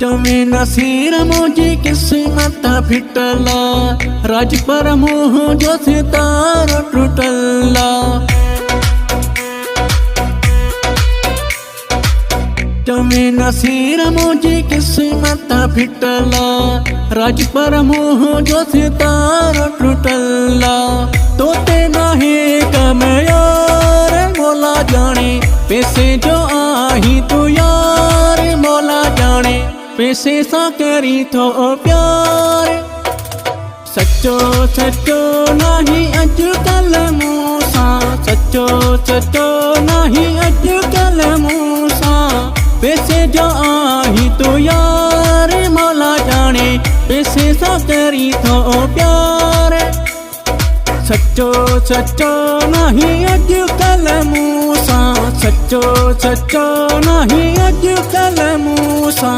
चवे नसीर मुझी किस्मत फिटला, राज पर मोह जो सितारो टूटला। चवे नसीर मुझी किस्मत फिटला, राज पर मोह जो सितारो टूटला। तोते नाही कमे यार मोला जाने, पैसे जो आही तू यार मोला जाने। पैसे सा करी थो प्यार, सच्चो सच्चो नहीं अजकल मूसा, सच्चो सच्चो नहीं अजकल मूसा। पैसे जो आही तो यार मौला जाने, पैसे सा करी थो प्यार। सच्चो सच्चो नहीं अजकल मूसा, सच्चो सच्चो नहीं अजकल मूसा।